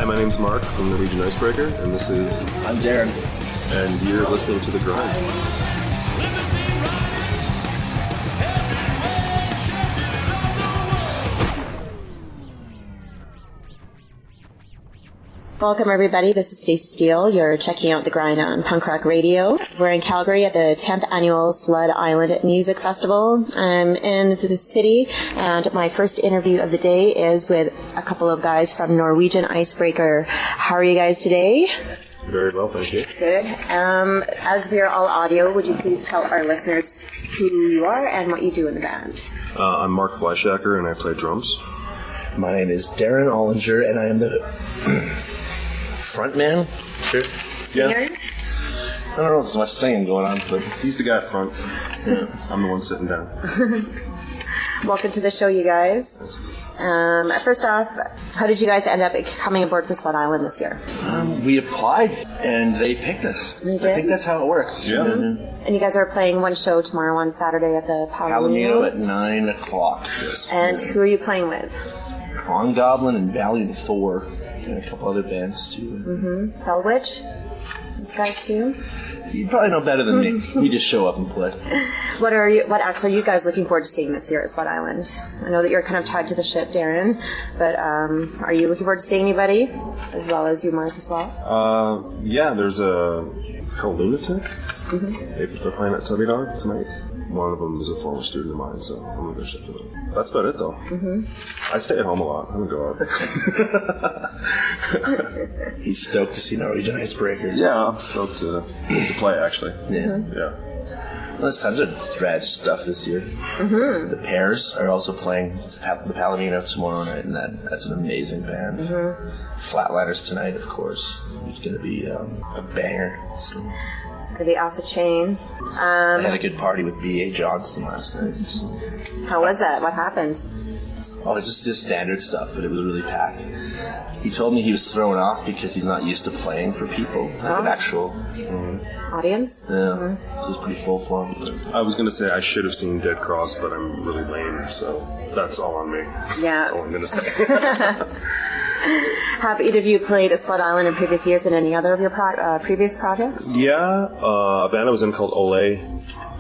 Hi, my name's Mark from Norwegian Icebreaker, and this is... I'm Darren. And you're listening to The Grind. Welcome, everybody. This is Stacey Steel. You're checking out The Grind on Punk Rock Radio. We're in Calgary at the 10th Annual Sled Island Music Festival. I'm in the city, and my first interview of the day is with a couple of guys from Norwegian Icebreaker. How are you guys today? Very well, thank you. Good. As we are all audio, would you please tell our listeners who you are and what you do in the band? I'm Mark Fleischhaker, and I play drums. My name is Darren Ollinger, and I am the... frontman? Sure. Singer? Yeah. I don't know if there's much singing going on, but He's the guy up front. Yeah. I'm the one sitting down. Welcome to the show, you guys. First off, how did you guys end up coming aboard for Sled Island this year? we applied, and they picked us. You did? I think that's how it works. Yeah. Mm-hmm. And you guys are playing one show tomorrow on Saturday at the Palomino at 9 o'clock. Yes. And who are you playing with? Cron Goblin and Valiant Thor, and a couple other bands, too. Mm-hmm. Hell Witch? Those guys, too? You probably know better than me. We just show up and play. What acts are you guys looking forward to seeing this year at Sled Island? I know that you're kind of tied to the ship, Darren, but are you looking forward to seeing anybody, as well as you, Mark, as well? Yeah, there's a called Lunatic. Mm-hmm. They're playing at Tubby Dog tonight. One of them is a former student of mine, so I'm going to go check for them. That's about it, though. Mm-hmm. I stay at home a lot. I don't go out. He's stoked to see Norwegian Icebreaker. Yeah, I'm stoked to play, actually. Yeah. Mm-hmm. Yeah. Well, there's tons of Stratch stuff this year. Mm-hmm. The Pairs are also playing the Palomino tomorrow night, and that's an amazing band. Mm-hmm. Flatliners tonight, of course. It's going to be a banger. So. It's going to be off the chain. I had a good party with B.A. Johnston last night. So. How was that? What happened? Oh, it's just his standard stuff, but it was really packed. He told me he was thrown off because he's not used to playing for people, like an actual Audience? Yeah, Mm-hmm. so it was pretty full-flown. I was going to say I should have seen Dead Cross, but I'm really lame, so that's all on me. Yeah. That's all I'm going to say. Have either of you played at Sled Island in previous years in any other of your previous projects? Yeah, a band I was in called Ole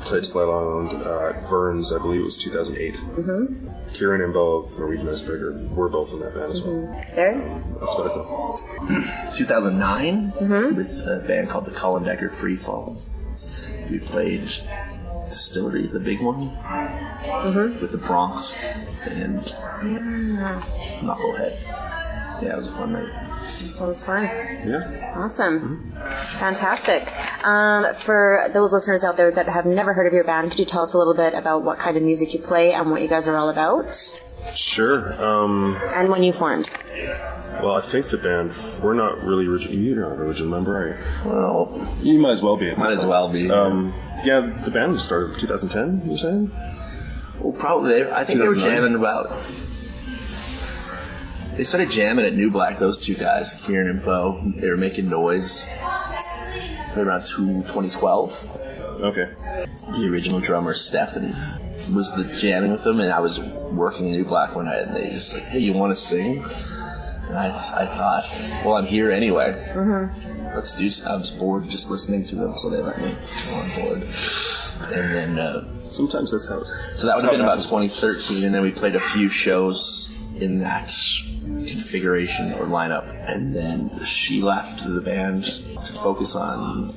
played Sled Island at Vern's, I believe it was 2008. Mm-hmm. Kieran and Bo of Norwegian Icebreaker were both in that band as well. There? That's about it though. 2009 with a band called the Colin Decker Freefall. We played Distillery, the big one, with the Bronx and Knucklehead. Yeah, it was a fun night. That sounds fun. Yeah. Awesome. Fantastic. For those listeners out there that have never heard of your band, could you tell us a little bit about what kind of music you play and what you guys are all about? Sure. And when you formed? Well, I think the band, we're not really original. You're not an original member, are you? Well, You might as well be. might as well be. Yeah, the band started in 2010, you were saying? Well, probably. I think they were 2009? jamming about... They started jamming at New Black, those two guys, Kieran and Bo. They were making noise right around 2012. Okay. The original drummer, Stefan, was the jamming with them, and I was working New Black one night, and they just like, hey, you want to sing? And I thought, well, I'm here anyway. Let's do I was bored just listening to them, so they let me come on board. And then... Sometimes that's how it So that would have been about 2013, and then we played a few shows in that configuration or lineup, and then she left the band to focus on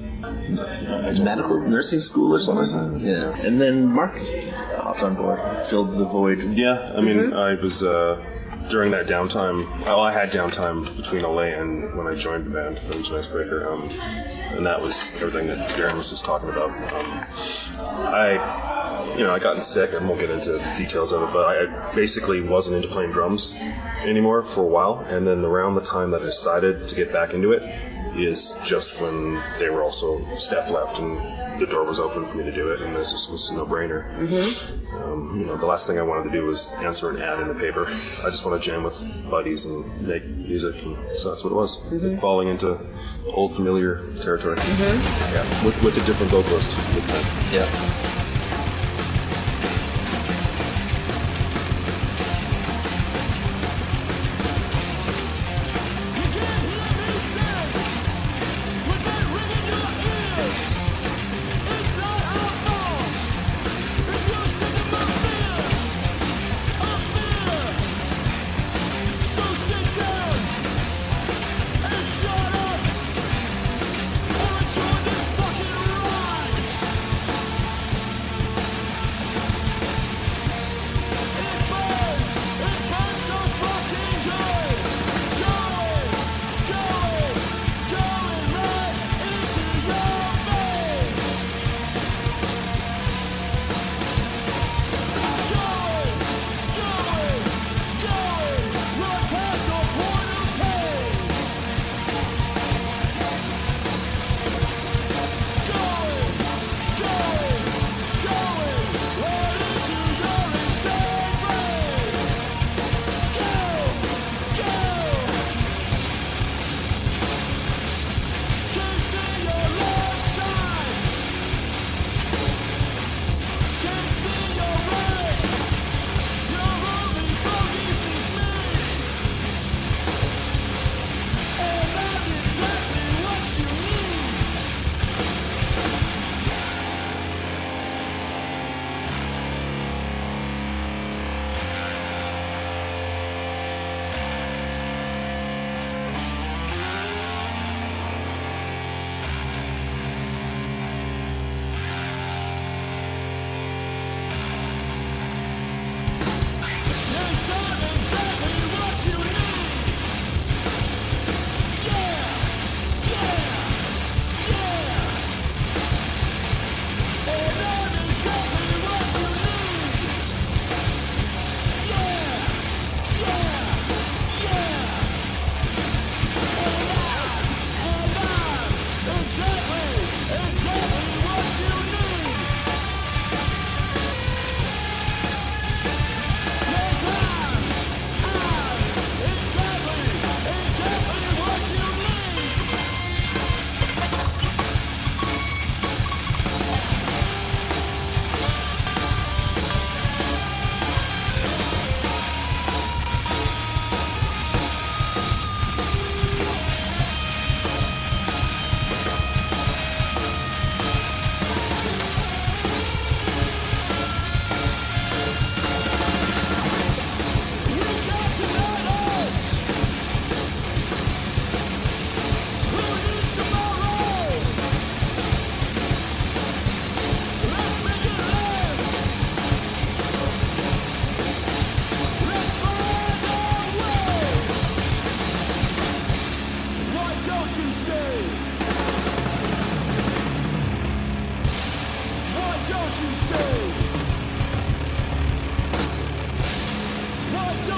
medical nursing school or something. Yeah, and then Mark hopped on board, filled the void. Yeah, I mean, I was, during that downtime, I had downtime between Ole and when I joined the band, Norwegian Icebreaker, and that was everything that Darren was just talking about. I gotten sick, and won't get into details of it, but I basically wasn't into playing drums anymore for a while, and then around the time that I decided to get back into it is just when they were also, Steph left, and the door was open for me to do it, and it just was a no-brainer. The last thing I wanted to do was answer an ad in the paper. I just want to jam with buddies and make music, and so that's what it was. Falling into old familiar territory. Yeah, with a different vocalist this time. Yeah.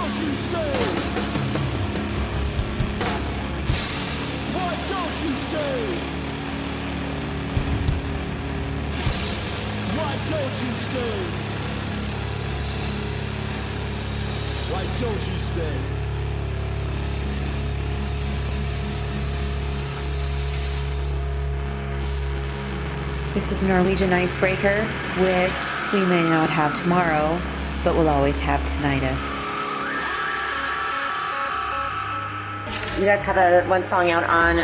don't you stay? Why don't you stay? Why don't you stay? Why don't you stay? This is Norwegian Icebreaker with We May Not Have Tomorrow, but We'll Always Have Tinnitus. You guys have one song out on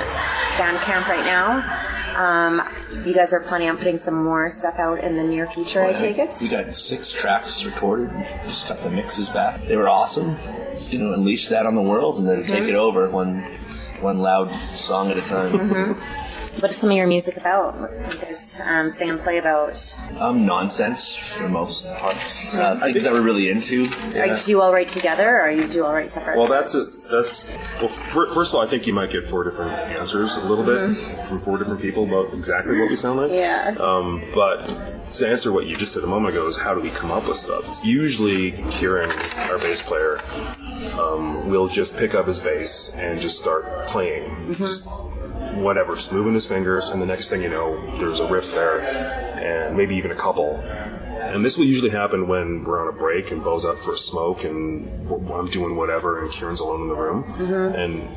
Bandcamp right now. You guys are planning on putting some more stuff out in the near future, I take it? We got 6 tracks recorded. Just got the mixes back. They were awesome. It's going to unleash that on the world and then take it over one loud song at a time. Mm-hmm. What is some of your music about? What do you guys sing and play about? Nonsense for most parts. Things that we're really into. Yeah. Do you all write together, or you do all write separate? Well, first of all, I think you might get 4 different answers a little bit from 4 different people about exactly what we sound like. Yeah. But to answer what you just said a moment ago is how do we come up with stuff? It's usually Kieran, our bass player, will just pick up his bass and just start playing. Just whatever, just moving his fingers, and the next thing you know, there's a riff there, and maybe even a couple. And this will usually happen when we're on a break and Bo's out for a smoke and I'm doing whatever and Kieran's alone in the room. And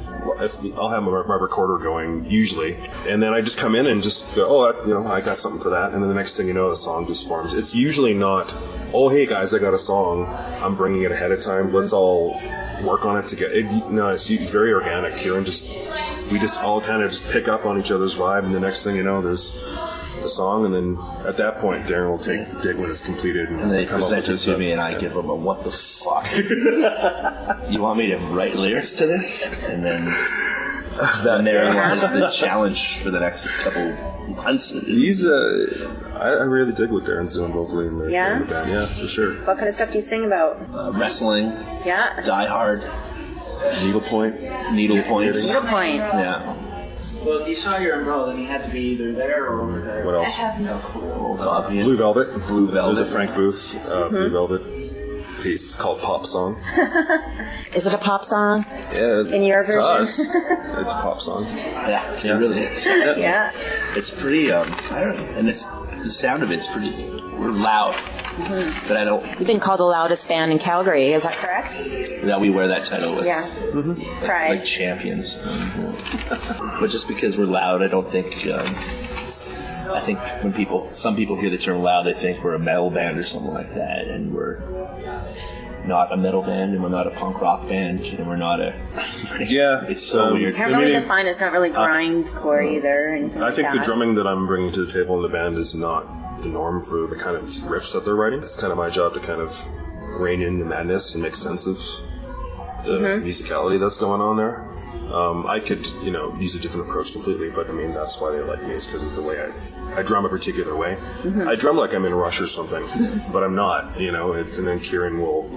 I'll have my recorder going, usually, and then I just come in and just go, I got something for that, and then the next thing you know, the song just forms. It's usually not, oh, hey guys, I got a song, I'm bringing it ahead of time, let's all work on it together. It's very organic. Kieran we just all kind of just pick up on each other's vibe, and the next thing you know, there's the song, and then at that point, Darren will take dig when it's completed, and they come present up it to me, and I give them a what the fuck. You want me to write lyrics to this, and then therein lies the challenge for the next couple months. He's I really dig what Darren's doing vocally in the band. Yeah, for sure. What kind of stuff do you sing about? Wrestling. Yeah. Die Hard. Needlepoint. Needlepoint. Needlepoint. Yeah. Well, if you saw your umbrella, then you had to be either there or over there. What else? I have no clue. Oh, yeah. Blue Velvet. Blue Velvet. There's a Frank Booth Blue Velvet piece called Pop Song. Is it a pop song? Yeah. In your version? It's a pop song. Yeah, it really is. Yeah. It's pretty, I don't know, and the sound of it's pretty, we're loud, but I don't... You've been called the loudest band in Calgary, is that correct? That we wear that title with. Yeah. Pride. Like champions. But just because we're loud, I don't think... I think when some people hear the term loud, they think we're a metal band or something like that, and we're not a metal band, and we're not a punk rock band, and we're not a... Yeah. It's so weird. Can't really define, it's not really grindcore either. I think the drumming that I'm bringing to the table in the band is not the norm for the kind of riffs that they're writing. It's kind of my job to kind of rein in the madness and make sense of the musicality that's going on there. I could, use a different approach completely, but I mean, that's why they like me, is because of the way I drum a particular way. I drum like I'm in Rush or something, but I'm not, and then Kieran will,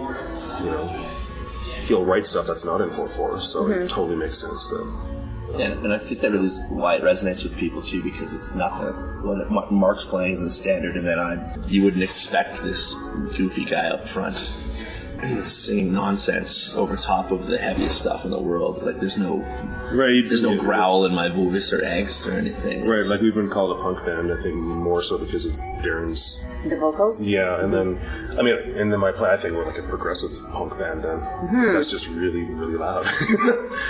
he'll write stuff that's not in 4/4, so it totally makes sense then. Yeah, and I think that really is why it resonates with people too, because it's not what Mark's playing is the standard, and then you wouldn't expect this goofy guy up front singing nonsense over top of the heaviest stuff in the world. Like there's no growl in my voice or angst or anything. Right, like we've been called a punk band, I think more so because of Darren's... The vocals? Yeah, and then my play, I think we're like a progressive punk band then. That's just really, really loud.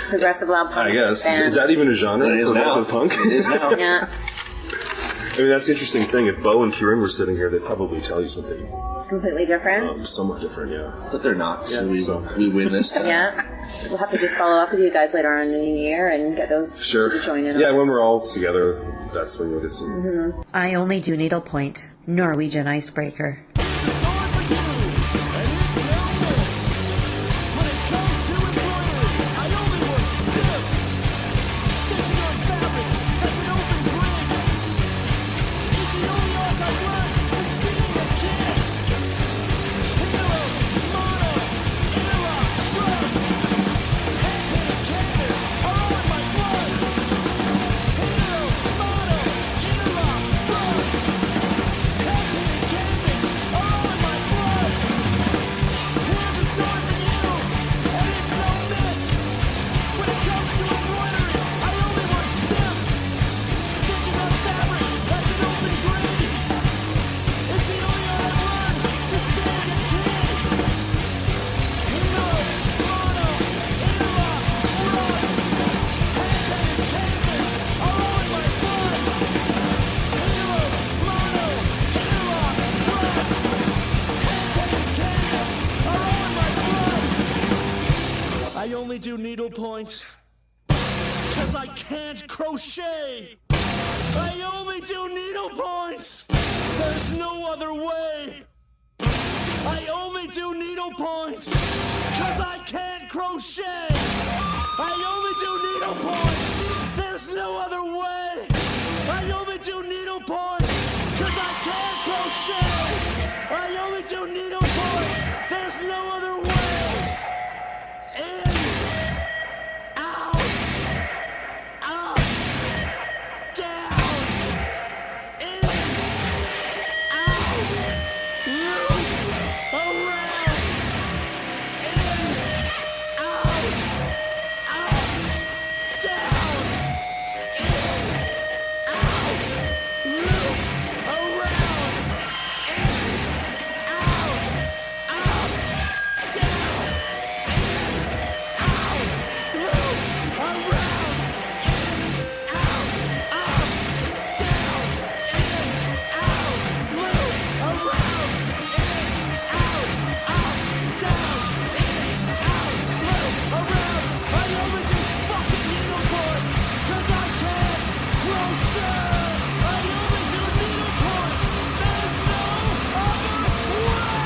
Progressive loud punk I guess. band. Is that even a genre? It is progressive now. punk? It is now. Yeah. I mean, that's the interesting thing. If Bo and Kieran were sitting here, they'd probably tell you something It's completely different. somewhat different, yeah. But they're not, so Yeah, we win this time. Yeah. We'll have to just follow up with you guys later on in the new year and get those Sure. to join in. Yeah, on when this. we're all together, that's when you'll get some... I only do needlepoint. Norwegian Icebreaker. Here's a story for you, and it's no myth. When it comes to embroidery, I only work stiff. Stitching on fabric, that's an open grid. It's the only art I've learned since being a kid. Hero, mono, interlock, run. Hand-painted canvas are all in my blood. Hero, mono, interlock, run. Hand-painted canvas only do needlepoint 'cause I can't crochet. I only do needlepoint. There's no other way. I only do needlepoint 'cause I can't crochet. I only do needlepoint. There's no other way. I only do needlepoint 'cause I can't crochet. I only do needlepoint. There's no other way. In, out, up, down, in, out, loop, around, in, out, up, down, in, out, loop, around, in, out, up, down, in, out, loop, around, in, out, up, down, in, out, loop, around, in, out, up, down, in, out, loop, around. I only do fucking needlepoint 'cause I can't crochet. I only do needlepoint. There's no other way.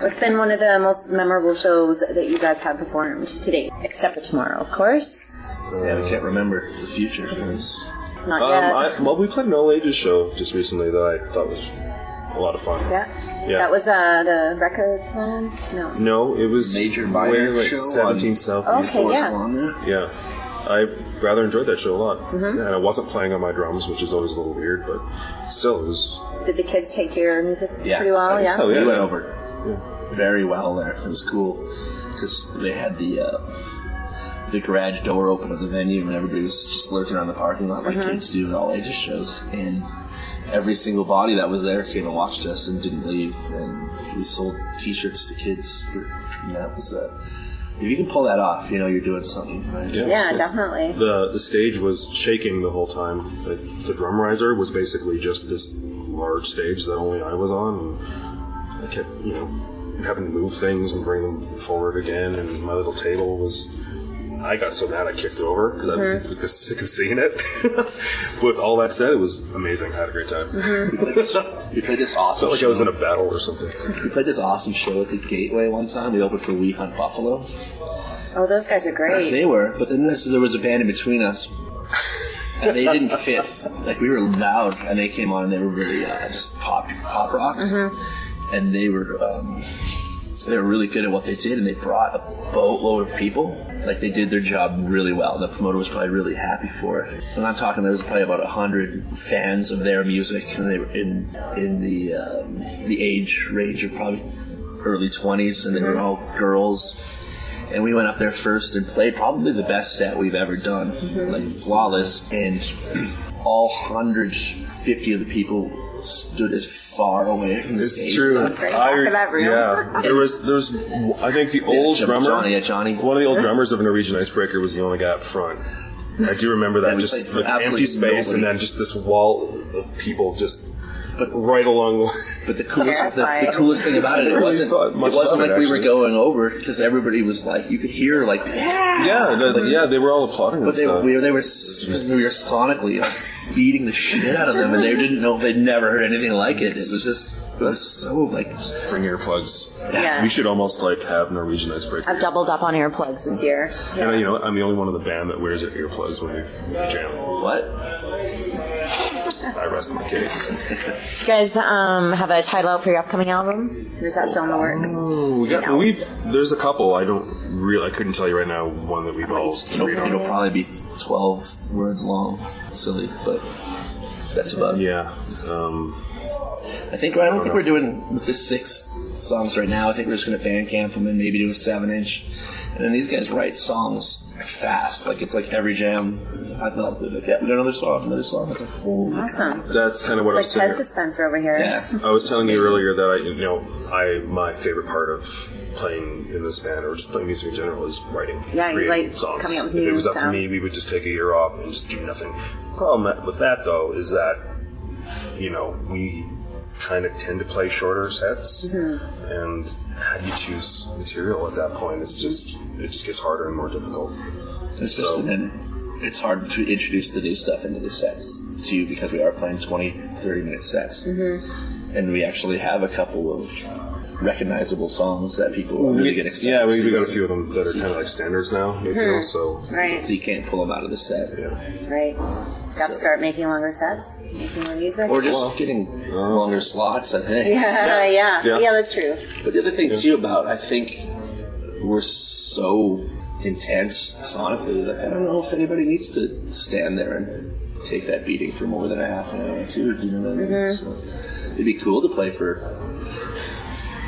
What's been one of the most memorable shows that you guys have performed to date? Except for tomorrow, of course. Yeah, we can't remember the future. Not yet. Well, we played an all ages show just recently that I thought was a lot of fun. Yeah. Yeah. That was the record plan? No. No, it was Major way minor like show 17 on- Southeast. Okay, yeah. On there. Yeah. I rather enjoyed that show a lot. Mm-hmm. And I wasn't playing on my drums, which is always a little weird, but still, it was... Did the kids take to your music Yeah, pretty well? I think Yeah. so, yeah. We went over very well there. It was cool because they had the garage door open of the venue, and everybody was just lurking around the parking lot like kids do at all ages shows. And every single body that was there came and watched us and didn't leave. And we sold T-shirts to kids. And that was if you can pull that off, you know you're doing something, right? Yeah, definitely. The stage was shaking the whole time. Like, the drum riser was basically just this large stage that only I was on, and I kept, having to move things and bring them forward again, and my little table was... I got so mad I kicked over because I was sick of seeing it. With all that said, it was amazing. I had a great time. We played this awesome Felt like show. I was in a battle or something. We played this awesome show at the Gateway one time. We opened for We Hunt Buffalo. Oh, those guys are great. They were, but then there was a band in between us, and they didn't fit. Like, we were loud, and they came on, and they were very just pop rock, and they were really good at what they did, and they brought a boatload of people. Like, they did their job really well. The promoter was probably really happy for it. And I'm talking, there was probably about 100 fans of their music, and they were in the age range of probably early 20s, and they were all girls. And we went up there first and played probably the best set we've ever done, like flawless. And all 150 of the people stood as far away from the stage. It's true. Back of that room. Yeah, there's. I think the old drummer, Johnny. one of the old drummers of Norwegian Icebreaker was the only guy up front. I do remember that, Yeah, we just played like absolutely empty space, nobody. and then just this wall of people just right along. But the coolest, the Terrifying. coolest thing about it, it really wasn't thought much like about it, we were actually. going over, because everybody was like, you could hear like, Yeah, they were all applauding. but and stuff. we were sonically beating the shit out of them, and they didn't know, they'd never heard anything like it. It was so like, Bring earplugs. Yeah. We should almost have Norwegian Icebreaker. I've doubled up on earplugs this year. And you know what? I'm the only one in the band that wears earplugs when we jam. what? I rest my case. You guys have a title out for your upcoming album? Or is that still in the works? There's a couple. I couldn't tell you right now one that we've all agreed on. It'll probably be 12 words long. Silly, but that's about it. Yeah. I don't think we're doing with the 6 songs right now. I think we're just going to Bandcamp them and maybe do a 7-inch. And then these guys write songs fast. Like, it's like every jam. I felt like, yeah, we got another song. It's like, holy. Awesome. That's kind of what I was It's like saying. Pez dispenser over here. Yeah. I was telling you earlier that my favorite part of playing in this band or just playing music in general is writing. Yeah, you creating like songs. coming up with If new it was up sounds. to me, we would just take a year off and just do nothing. The problem with that, though, is that, we kind of tend to play shorter sets, and how do you choose material at that point? It just gets harder and more difficult. Especially then, it's hard to introduce the new stuff into the sets, too, because we are playing 20, 30-minute sets. And we actually have a couple of recognizable songs that people really get excited. Yeah, we got a few of them that are kind of like standards now, so Right. So you can't pull them out of the set. Right. Got to start making longer sets, making more music. Or just getting longer slots, I think. Yeah, that's true. But the other thing, too, I think we're so intense sonically that I don't know if anybody needs to stand there and take that beating for more than a half an hour, too. Do you know what I mean? So it'd be cool to play for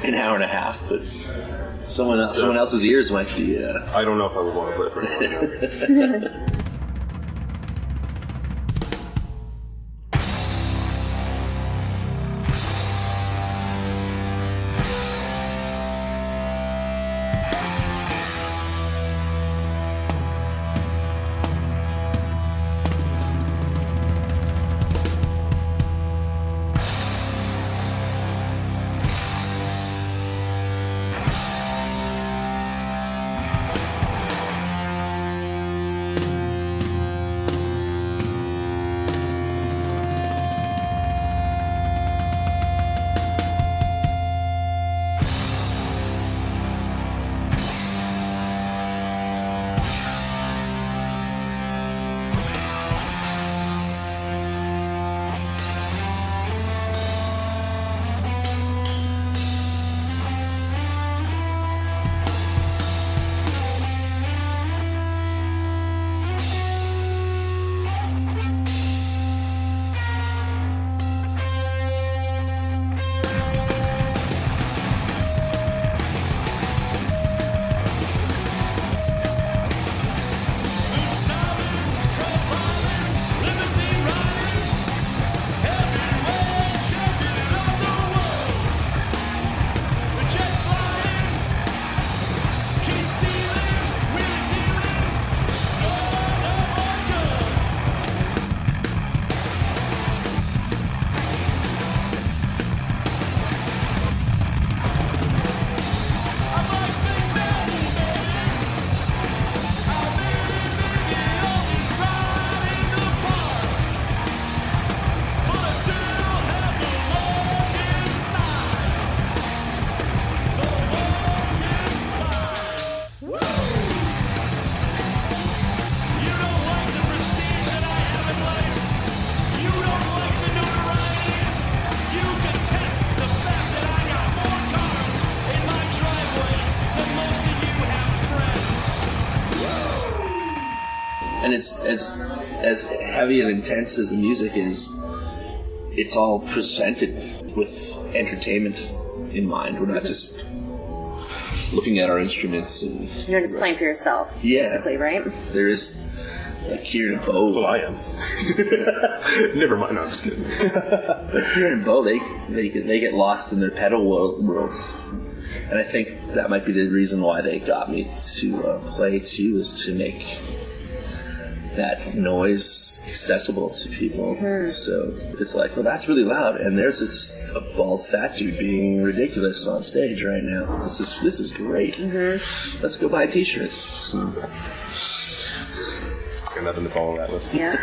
an hour and a half, but someone else's ears might be... I don't know if I would want to play for anyone. And it's as heavy and intense as the music is, it's all presented with entertainment in mind. We're not just looking at our instruments and You're just playing for yourself, Yeah. basically, right? there is like Kieran and Bo. Well, I am. Never mind. No, I'm just kidding. But Kieran and Bo, they get lost in their pedal world. And I think that might be the reason why they got me to play too, is to make that noise accessible to people. So it's like, well, that's really loud, and there's this a bald fat dude being ridiculous on stage right now. This is great. Let's go buy t-shirts. Got nothing to follow that with. Yeah.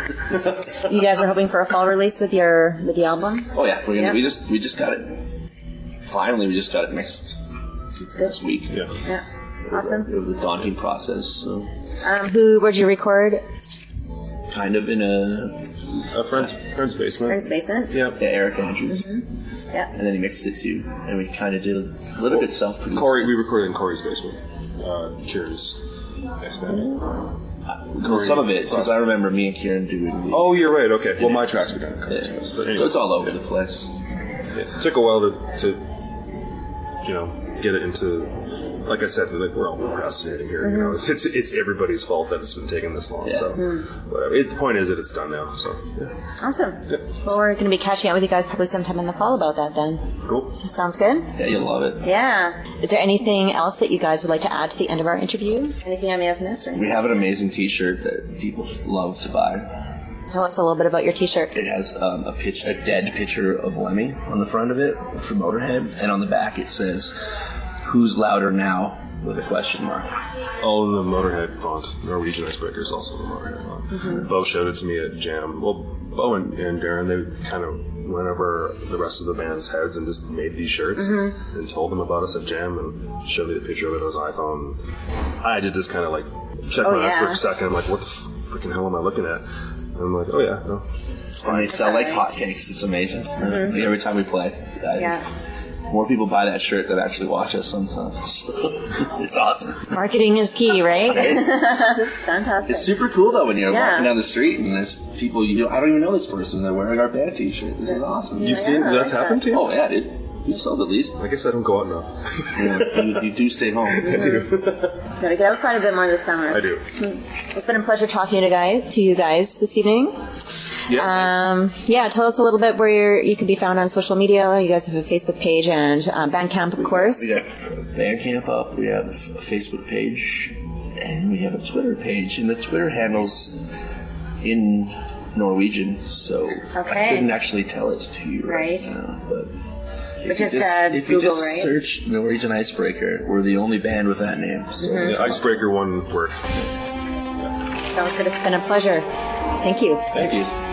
You guys are hoping for a fall release with the album? Oh yeah, we're gonna, Yeah. we just got it. Finally, we just got it next That's good. week. Yeah. Yeah. Awesome. It was a daunting process. So Where'd you record? kind of in a A friend's basement. Friend's basement? Yeah. Eric Andrews, Yeah. and then he mixed it too, and we kind of did a little bit self-produced. Corey, we recorded in Corey's basement. Kieran's basement. Well, some of it, because I remember me and Kieran doing. Oh, you're right. Okay. Well, my tracks were done in Yeah. Corey's basement. But So anyway. it's all over the place. It took a while to get it into. Like I said, like we're all procrastinating here. You know, it's everybody's fault that it's been taking this long. So, whatever. The point is that it's done now. So, Awesome. Well, we're going to be catching up with you guys probably sometime in the fall about that then. cool. So sounds good. Yeah, you'll love it. Yeah. Is there anything else that you guys would like to add to the end of our interview? Anything I may have missed? Or We have an amazing T-shirt that people love to buy. Tell us a little bit about your T-shirt. It has a dead picture of Lemmy on the front of it for Motorhead, and on the back it says, "Who's louder now?" with a question mark. All in the Motorhead font. Norwegian Icebreaker is also the Motorhead font. Bo showed it to me at Jam. Well, Bo and Darren, they kind of went over the rest of the band's heads and just made these shirts and told them about us at Jam and showed me the picture of it on his iPhone. I did just kind of like check my eyes for a second. I'm like, what the freaking hell am I looking at? And I'm like, oh yeah, no. And they sell like hotcakes. It's amazing. Like, every time we play, more people buy that shirt than actually watch us sometimes. It's awesome. Marketing is key, right? This is fantastic. It's super cool though when you're walking down the street and there's people I don't even know this person. They're wearing our band T-shirt. This is awesome. You've seen that's happened to you? Oh yeah, dude. You've sold at least. I guess I don't go out enough. You do stay home. I do. Gotta get outside a bit more this summer. I do. It's been a pleasure talking to you guys this evening. Yeah. Tell us a little bit where you can be found on social media. You guys have a Facebook page and Bandcamp, of course. We got Bandcamp up. We have a Facebook page, and we have a Twitter page. And the Twitter handle's in Norwegian, so I couldn't actually tell it to you right now. But if you just right? search Norwegian Icebreaker, we're the only band with that name. So. The Icebreaker, one word. Sounds good. It's been a pleasure. Thank you. Thank you.